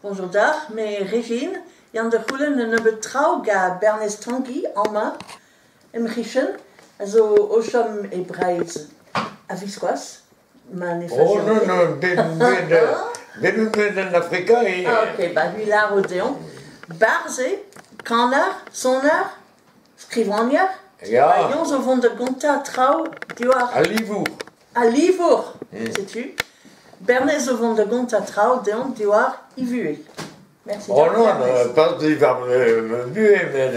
Bonjour dag, mais Regine, Jan de Goelen en hebben trouw ga Bernes Tangi, Alma, en Griechen, also Osham e Breid Avisquas, Oh non, ben Afrika. Ok, bah lui là, Odéon. Barze, Kanar, Sonar, Scrivania, Ja. Jons au fond de Gonta, Trau, Dioar. À Livour. À Livour, sais-tu? Bernes au fond de Gonta, Trau, Déon, Dioar, Ivue. Merci. Oh non, pas d'hiver buer, mais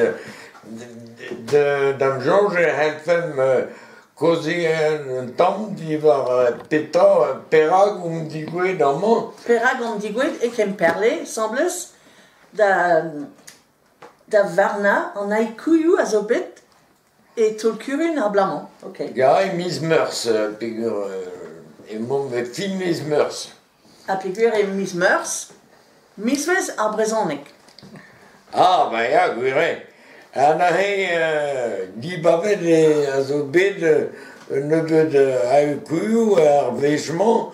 de Georges helfen così un tam d'hiver peta perag digue d'amant. Perag digue et qu'en perle, sembles da Varna en aïkouillou à Zobet et Tolkurun à Blamont. Ok. Ja, et Miss Meurs, figure, et mon film Miss Meurs. A figure et Miss Meurs, Misves à Brezonek. Ah, ben ja, guire. En hij die bavet a Zobet neveu de aïkouillou ar vechement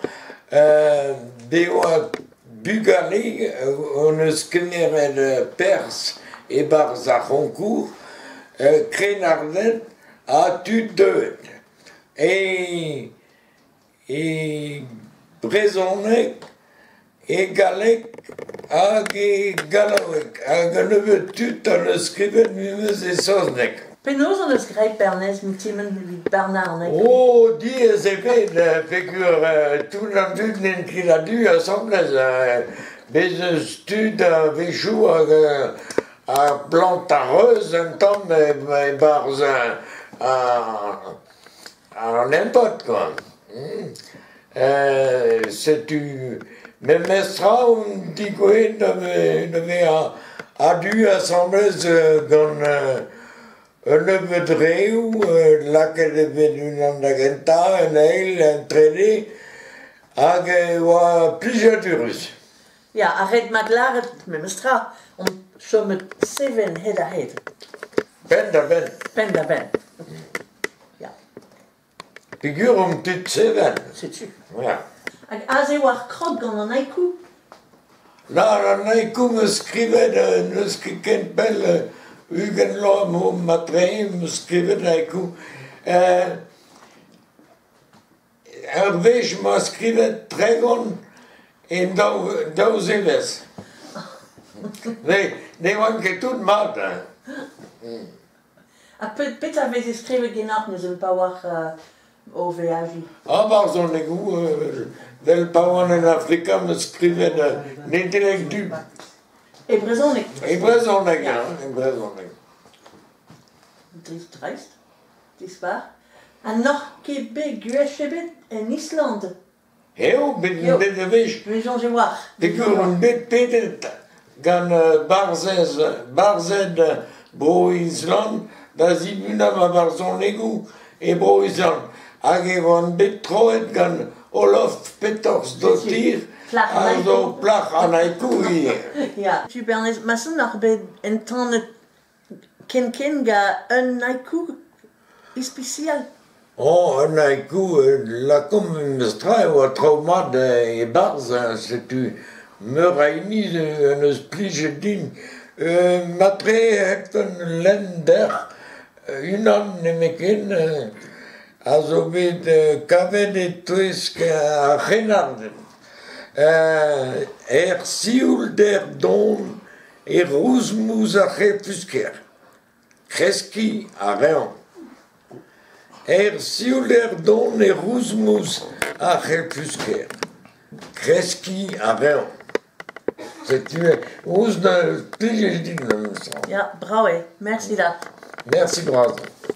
deo a Bugali, on eus keneret Perse et barz ar c'honkour, krenardet a tud deuet. Et brezonek e galek hag e galawek. Hag an eus tud an eus skrivet memeus e soznek. Penaos on eus greip Bernes mitimen vid Bernard nek. Oh, diez evet, figure, tout an dud n'en ket a du a semblez, bez eus tud a vechou a plant a reus un tamm e barz a n'empot, quoi. Setu, me mestra on digoet neve a du a semblez gant un neveu de reu, laquelle est une andagenta, un ail, un traîné, hag oa plusieurs durus. Ja, a red maglaret memestra, on chomet seven head a head. Ben da ben. Pen da ben. Ja, Figure tud seven. sais-tu. Ja. Hag aze war krog gant an aïkou. La naikou me skrivet, neus ket ken bel Hugen lo mo matrein me skrivet naikou. Ar vech ma skrivet tregon en daouz evez. Ne oan ket tout mat. A pet a vez eskreve genart neus un pa war o veaji. Ah, barzon negou, del paouan en Afrika me skrivet n'entelek du. E Brezonek. E brezonek, e brezonek. Dreist. Dispar. A noch ket be gwechebet en Islande. Eo, bet de vech. Me jonge war. Figure un bet pedet gant barzed bro Island, da zibuna ma barzon negou e bro Island. Hag e vo un bet troet gant Olof Petersdottir, a zo plach an aïkou Ja. Tu Bernes, ma son ar bet en tannet ken ga un aïkou ispecial. Oh, un aïkou, la kom mestra eo a traumat e barz, setu meur a iniz un eus plijet din. Matre hep un lender, unan nemeken, a zo bet kavet e touesk a renarden. Sioul der don e rouzmouz a c'hefusker. Kreski a rean. Sioul der don e rouzmouz a c'hefusker. Kreski a rean. C'est ouz na plijet din. Ja, bravo. Merci da. Merci, Braz.